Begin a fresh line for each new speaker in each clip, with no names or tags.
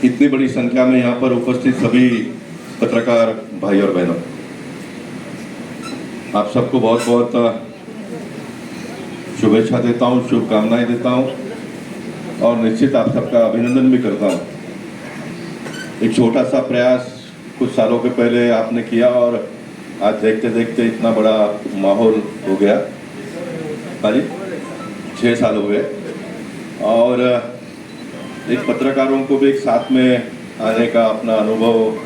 इतनी बड़ी संख्या में यहाँ पर उपस्थित सभी पत्रकार भाई और बहनों, आप सबको बहुत बहुत शुभेच्छा देता हूँ, शुभकामनाएं देता हूँ और निश्चित आप सबका अभिनंदन भी करता हूँ। एक छोटा सा प्रयास कुछ सालों के पहले आपने किया और आज देखते देखते इतना बड़ा माहौल हो गया। हाँ जी, 6 साल हो गए और एक पत्रकारों को भी एक साथ में आने का, अपना अनुभव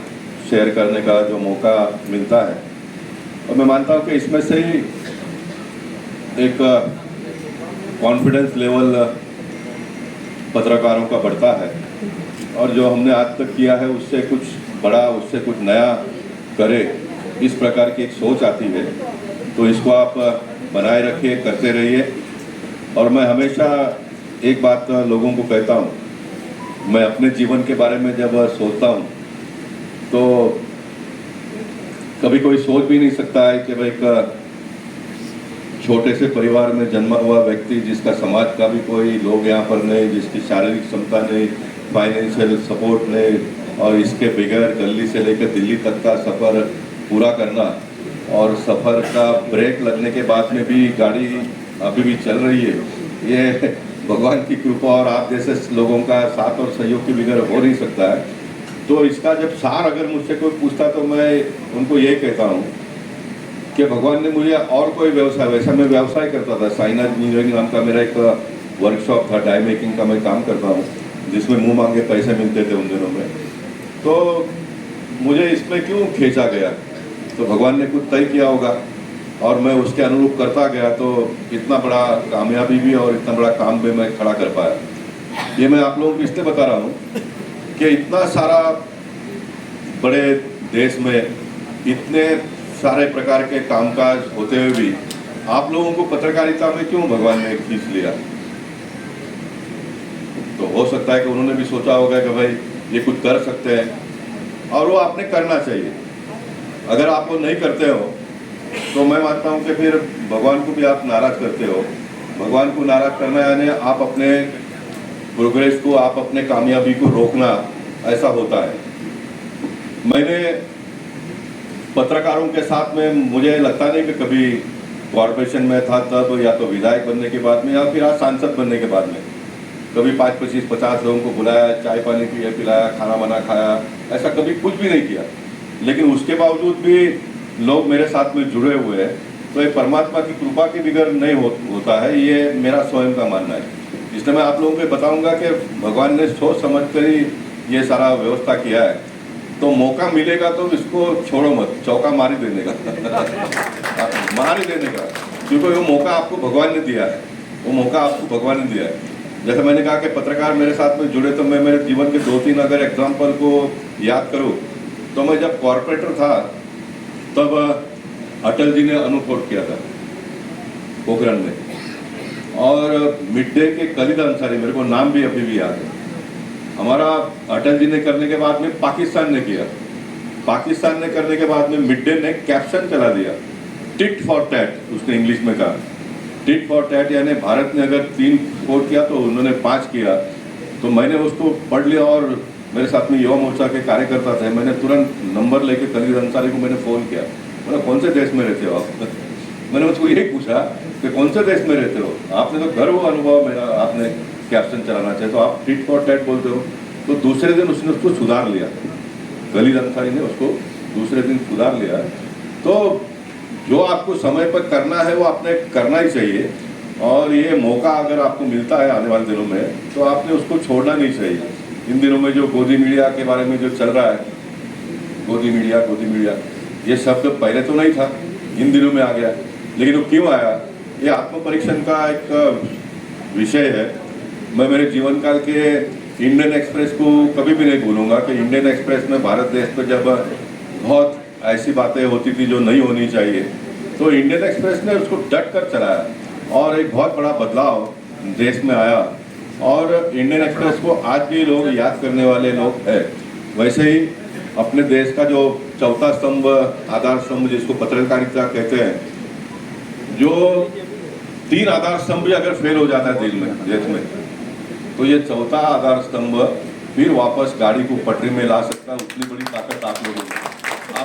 शेयर करने का जो मौका मिलता है, और मैं मानता हूँ कि इसमें से ही एक कॉन्फिडेंस लेवल पत्रकारों का बढ़ता है और जो हमने आज तक किया है उससे कुछ बड़ा, उससे कुछ नया करे, इस प्रकार की एक सोच आती है। तो इसको आप बनाए रखिए, करते रहिए। और मैं हमेशा एक बात लोगों को कहता हूँ, मैं अपने जीवन के बारे में जब सोचता हूँ तो कभी कोई सोच भी नहीं सकता है कि भाई एक छोटे से परिवार में जन्मा हुआ व्यक्ति, जिसका समाज का भी कोई लोग यहाँ पर नहीं, जिसकी शारीरिक क्षमता नहीं, फाइनेंशियल सपोर्ट नहीं, और इसके बगैर दिल्ली से लेकर दिल्ली तक का सफ़र पूरा करना, और सफ़र का ब्रेक लगने के बाद में भी गाड़ी अभी भी चल रही है, ये भगवान की कृपा और आप जैसे लोगों का साथ और सहयोग के बगैर हो नहीं सकता है। तो इसका जब सार अगर मुझसे कोई पूछता तो मैं उनको यही कहता हूँ कि भगवान ने मुझे और कोई व्यवसाय, वैसा मैं व्यवसाय करता था, साइना इंजीनियरिंग नाम का मेरा एक वर्कशॉप था, डाई मेकिंग का मैं काम करता हूँ, जिसमें मुंह मांगे पैसे मिलते थे उन दिनों में। तो मुझे इसमें क्यों खींचा गया, तो भगवान ने कुछ तय किया होगा और मैं उसके अनुरूप करता गया, तो इतना बड़ा कामयाबी भी और इतना बड़ा काम भी मैं खड़ा कर पाया। ये मैं आप लोगों को इसलिए बता रहा हूँ कि इतना सारा बड़े देश में इतने सारे प्रकार के कामकाज होते हुए भी आप लोगों को पत्रकारिता में क्यों भगवान ने खींच लिया। तो हो सकता है कि उन्होंने भी सोचा होगा कि भाई ये कुछ कर सकते हैं और वो आपने करना चाहिए। अगर आप वो नहीं करते हो तो मैं मानता हूँ कि फिर भगवान को भी आप नाराज करते हो। भगवान को नाराज करना यानी आप अपने प्रोग्रेस को, आप अपने कामयाबी को रोकना, ऐसा होता है। मैंने पत्रकारों के साथ में, मुझे लगता नहीं कि कभी कॉरपोरेशन में था तब, या तो विधायक बनने के बाद में, या फिर आज सांसद बनने के बाद में कभी 5, 25, 50 लोगों को बुलाया, चाय पानी पिलाया, खाना बना खाया, ऐसा कभी कुछ भी नहीं किया। लेकिन उसके बावजूद भी लोग मेरे साथ में जुड़े हुए हैं। तो ये परमात्मा की कृपा के बगैर नहीं होता है, ये मेरा स्वयं का मानना है। इसलिए मैं आप लोगों को बताऊंगा कि भगवान ने सोच समझ कर ही ये सारा व्यवस्था किया है। तो मौका मिलेगा तो इसको छोड़ो मत, चौका मार ही देने का मार ही देने का, क्योंकि वो मौका आपको भगवान ने दिया है, वो मौका आपको भगवान ने दिया है। जैसे मैंने कहा कि पत्रकार मेरे साथ में जुड़े, तो मैं मेरे जीवन के 2-3 अगर एग्जाम्पल को याद करूँ तो मैं जब कॉरपोरेटर था तब अटल जी ने अनुरोध किया था पोखरण में, और मिड डे के कलीद अंसारी, मेरे को नाम भी अभी भी याद है, हमारा अटल जी ने करने के बाद में पाकिस्तान ने किया। पाकिस्तान ने करने के बाद में मिड डे ने कैप्शन चला दिया, टिट फॉर टैट, उसने इंग्लिश में कहा टिट फॉर टैट, यानी भारत ने अगर 3 स्कोर किया तो उन्होंने 5 किया। तो मैंने उसको पढ़ लिया और मेरे साथ में युवा मोर्चा के कार्यकर्ता थे, मैंने तुरंत नंबर लेके कलीद अंसारी को मैंने फ़ोन किया, मैंने कौन से देश में रहते हो आप मैंने उसको यही पूछा कि कौन से देश में रहते हो, आपने तो गर्व अनुभव मेरा, आपने कैप्शन चलाना चाहिए, तो आप टिट फॉर टैट बोलते हो। तो दूसरे दिन उसने उसको सुधार लिया, कलीद अंसारी ने उसको दूसरे दिन सुधार लिया। तो जो आपको समय पर करना है वो आपने करना ही चाहिए, और ये मौका अगर आपको मिलता है आने वाले दिनों में तो आपने उसको छोड़ना नहीं चाहिए। इन दिनों में जो गोदी मीडिया के बारे में जो चल रहा है, गोदी मीडिया, ये शब्द पहले तो नहीं था, इन दिनों में आ गया, लेकिन वो क्यों आया, ये आत्मपरीक्षण का एक विषय है। मैं मेरे जीवन काल के इंडियन एक्सप्रेस को कभी भी नहीं भूलूंगा कि इंडियन एक्सप्रेस में भारत देश में जब बहुत ऐसी बातें होती थी जो नहीं होनी चाहिए, तो इंडियन एक्सप्रेस ने उसको डट कर चलाया और एक बहुत बड़ा बदलाव देश में आया, और इंडियन एक्सप्रेस को आज भी लोग याद करने वाले लोग हैं। वैसे ही अपने देश का जो चौथा स्तंभ, आधार स्तंभ जिसको पत्रकारिता कहते हैं, जो 3 आधार स्तंभ भी अगर फेल हो जाता है देश में, तो ये चौथा आधार स्तंभ फिर वापस गाड़ी को पटरी में ला सकता है, उतनी बड़ी ताकत आप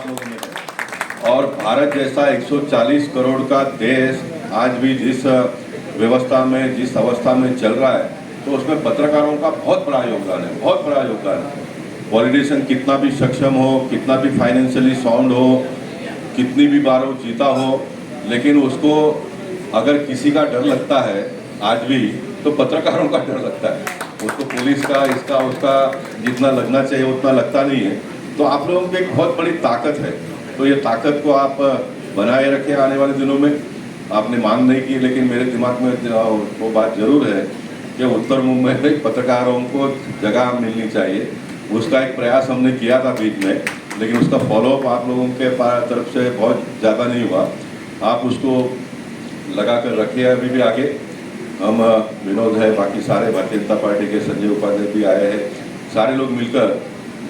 लोगों में है। और भारत जैसा 140 करोड़ का देश आज भी जिस व्यवस्था में, जिस अवस्था में चल रहा है, तो उसमें पत्रकारों का बहुत बड़ा योगदान है, बहुत बड़ा योगदान है। पॉलिटिशियन कितना भी सक्षम हो, कितना भी फाइनेंशियली साउंड हो, कितनी भी बार वो जीता हो, लेकिन उसको अगर किसी का डर लगता है आज भी, तो पत्रकारों का डर लगता है। उसको पुलिस का, इसका उसका जितना लगना चाहिए उतना लगता नहीं है। तो आप लोगों की एक बहुत बड़ी ताकत है, तो ये ताकत को आप बनाए रखें आने वाले दिनों में। आपने मांग नहीं की, लेकिन मेरे दिमाग में वो बात जरूर है कि उत्तर मुंबई में पत्रकारों को जगह मिलनी चाहिए। उसका एक प्रयास हमने किया था बीच में, लेकिन उसका फॉलोअप आप लोगों के तरफ से बहुत ज़्यादा नहीं हुआ। आप उसको लगा कर रखिए। अभी भी आगे हम विनोद है, बाकी सारे भारतीय जनता पार्टी के संजय उपाध्याय भी आए हैं, सारे लोग मिलकर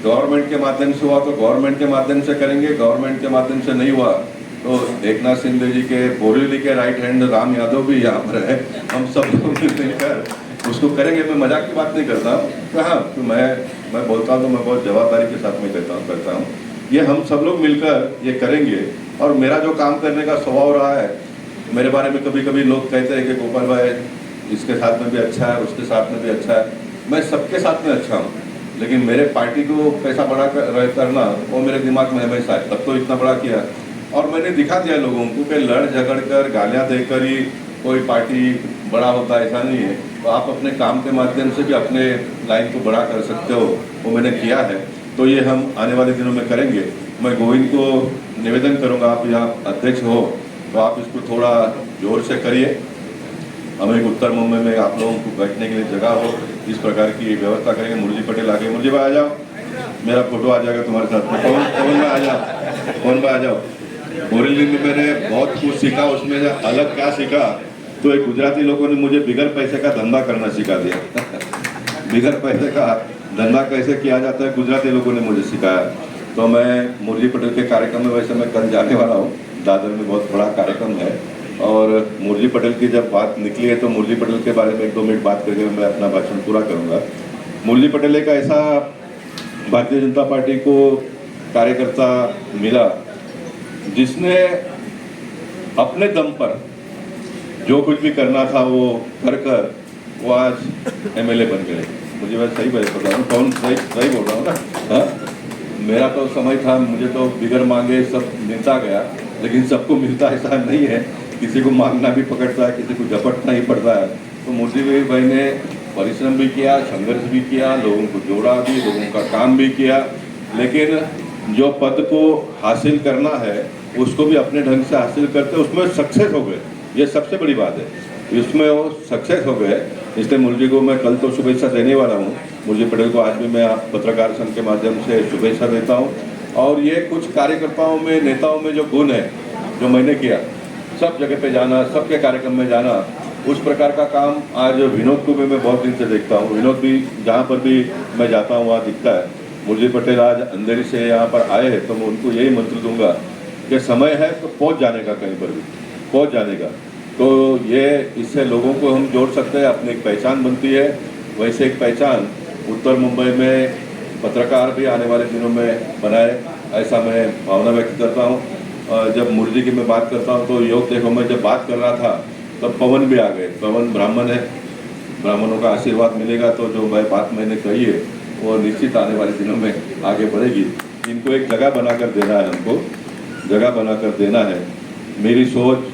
गवर्नमेंट के माध्यम से हुआ तो गवर्नमेंट के माध्यम से करेंगे, गवर्नमेंट के माध्यम से नहीं हुआ तो एकनाथ शिंदे जी के बोरीवली के राइट हैंड राम यादव भी यहाँ पर है, हम सब लोग मिलकर उसको करेंगे। मैं मजाक की बात नहीं करता हूँ, हाँ तो मैं बोलता हूँ तो मैं बहुत जवाबदारी के साथ में करता हूँ। ये हम सब लोग मिलकर ये करेंगे। और मेरा जो काम करने का स्वभाव रहा है, मेरे बारे में कभी कभी लोग कहते हैं कि गोपाल भाई इसके साथ में भी अच्छा है, उसके साथ में भी अच्छा है। मैं सबके साथ में अच्छा हूँ, लेकिन मेरे पार्टी को पैसा बड़ा करना वो मेरे दिमाग में हमेशा है। तब तो इतना बड़ा किया और मैंने दिखा दिया लोगों को कि लड़ झगड़ कर, गालियाँ देकर ही कोई पार्टी बड़ा होता है, ऐसा नहीं है। तो आप अपने काम के माध्यम से भी अपने लाइन को बड़ा कर सकते हो, वो मैंने किया है। तो ये हम आने वाले दिनों में करेंगे। मैं गोविंद को निवेदन करूँगा, आप यहाँ अध्यक्ष हो तो आप इसको थोड़ा जोर से करिए। हमें एक उत्तर मुंबई में आप लोगों को बैठने के लिए जगह हो, इस प्रकार की व्यवस्था करेंगे। मुरली पटेल आगे, मुरली भाई आ जाओ, मेरा फोटो आ जाएगा तुम्हारे साथ में। कौन भाई आ जाओ, कौन भाई आ जाओ। बोरीवली में मैंने बहुत कुछ सीखा, उसमें अलग क्या सीखा तो एक गुजराती लोगों ने मुझे बिगर पैसे का धंधा करना सिखा दिया बिगर पैसे का धंधा कैसे किया जाता है गुजराती लोगों ने मुझे सिखाया। तो मैं मुरली पटेल के कार्यक्रम में, वैसे मैं कल जाने वाला हूँ, दादर में बहुत बड़ा कार्यक्रम है। और मुरली पटेल की जब बात निकली है तो मुरली पटेल के बारे में 1-2 मिनट बात करके मैं अपना भाषण पूरा करूँगा। मुरली पटेल एक ऐसा भारतीय जनता पार्टी को कार्यकर्ता मिला जिसने अपने दम पर जो कुछ भी करना था वो कर वो आज एमएलए बन गए। मुझे बस सही बता रहा हूँ, कौन सही बोल रहा हूँ ना? हाँ, मेरा तो समय था, मुझे तो बिगर मांगे सब मिलता गया, लेकिन सबको मिलता ऐसा नहीं है। किसी को मांगना भी पकड़ता है, किसी को झपटना ही पड़ता है। तो मुरली भाई ने परिश्रम भी किया, संघर्ष भी किया, लोगों को जोड़ा भी, लोगों का काम भी किया, लेकिन जो पद को हासिल करना है उसको भी अपने ढंग से हासिल करते उसमें सक्सेस हो गए। ये सबसे बड़ी बात है, इसमें वो सक्सेस हो गए। इसलिए मुरली को मैं कल तो शुभेच्छा देने वाला हूँ। मुरली पटेल को आज भी मैं पत्रकार संघ के माध्यम से शुभेच्छा देता हूँ। और ये कुछ कार्यकर्ताओं में, नेताओं में जो गुण है जो मैंने किया, सब जगह पे जाना, सबके कार्यक्रम में जाना, उस प्रकार का काम आज विनोद को भी मैं बहुत दिन से देखता हूँ। विनोद भी जहाँ पर भी मैं जाता हूँ वहाँ दिखता है। मुरली पटेल आज अंधेरी से यहाँ पर आए हैं तो मैं उनको यही मंत्र दूंगा कि समय है तो पहुँच जाने का, कहीं पर भी पहुँच जाने का। तो ये इससे लोगों को हम जोड़ सकते हैं, अपनी एक पहचान बनती है। वैसे एक पहचान उत्तर मुंबई में पत्रकार भी आने वाले दिनों में बनाए, ऐसा मैं भावना व्यक्त करता हूँ। जब मुरली की मैं बात करता हूँ तो योग देखो, मैं जब बात कर रहा था तब पवन भी आ गए। पवन ब्राह्मण है, ब्राह्मणों का आशीर्वाद मिलेगा तो जो बात मैंने कही है वो निश्चित आने वाले दिनों में आगे बढ़ेगी। इनको एक जगह बनाकर देना है, हमको जगह बनाकर देना है, मेरी सोच।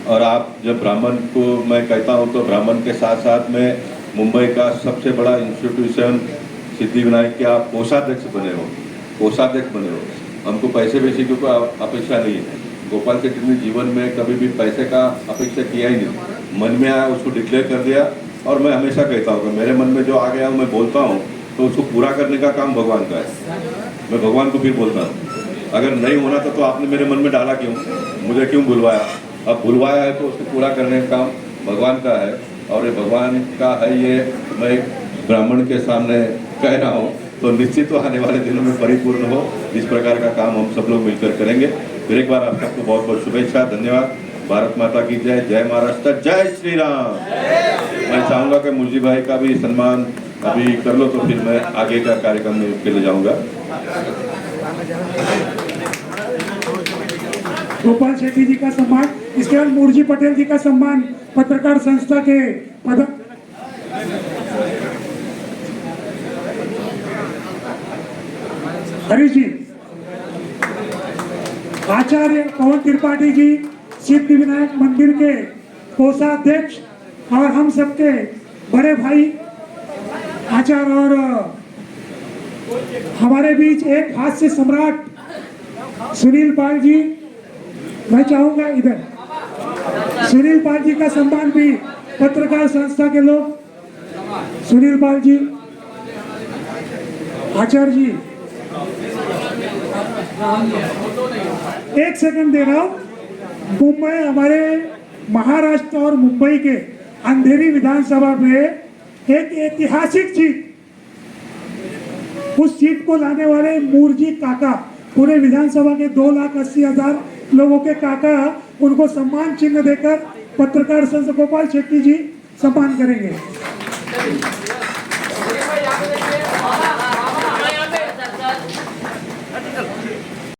और आप जब ब्राह्मण को मैं कहता हूँ तो ब्राह्मण के साथ साथ में मुंबई का सबसे बड़ा इंस्टीट्यूशन सिद्धिविनायक के आप कोषाध्यक्ष बने हो, कोषाध्यक्ष बने हो। हमको पैसे वैसे की कोई अपेक्षा नहीं है। गोपाल के जितने जीवन में कभी भी पैसे का अपेक्षा किया ही नहीं, मन में आया उसको डिक्लेयर कर दिया। और मैं हमेशा कहता हूँ कि मेरे मन में जो आ गया मैं बोलता हूँ तो उसको पूरा करने का काम भगवान का है। मैं भगवान को फिर बोलता हूँ, अगर नहीं होना था तो आपने मेरे मन में डाला क्यों, मुझे क्यों बुलवाया? अब बुलवाया है तो उसको पूरा करने का काम भगवान का है। और ये भगवान का है, ये मैं एक ब्राह्मण के सामने कह रहा हूँ, तो निश्चित तो आने वाले दिनों में परिपूर्ण हो। इस प्रकार का काम हम सब लोग मिलकर करेंगे। फिर एक बार आप सबको बहुत बहुत शुभेच्छा, धन्यवाद। भारत माता की जय, जय महाराष्ट्र, जय श्री राम। मैं चाहूँगा कि मुरली भाई का भी सम्मान अभी कर लो तो फिर मैं आगे का कार्यक्रम में के लिए जाऊंगा।
गोपाल शेट्टी जी का सम्मान, इसके बाद मूर्जी पटेल जी का सम्मान पत्रकार संस्था के हरीश जी, आचार्य पवन त्रिपाठी जी सिद्धि विनायक मंदिर के कोषाध्यक्ष और हम सबके बड़े भाई आचार्य, और हमारे बीच एक हास्य सम्राट सुनील पाल जी, मैं चाहूंगा इधर सुनील पाल जी का सम्मान भी पत्रकार संस्था के लोग, सुनील पाल जी, आचार्य जी, एक सेकंड दे रहा हूं। मुंबई, हमारे महाराष्ट्र और मुंबई के अंधेरी विधानसभा में एक ऐतिहासिक सीट, उस सीट को लाने वाले मूर्जी काका, पूरे विधानसभा के 2,80,000 लोगों के काका, उनको सम्मान चिन्ह देकर पत्रकार संस्था गोपाल शेट्टी जी सम्मान करेंगे।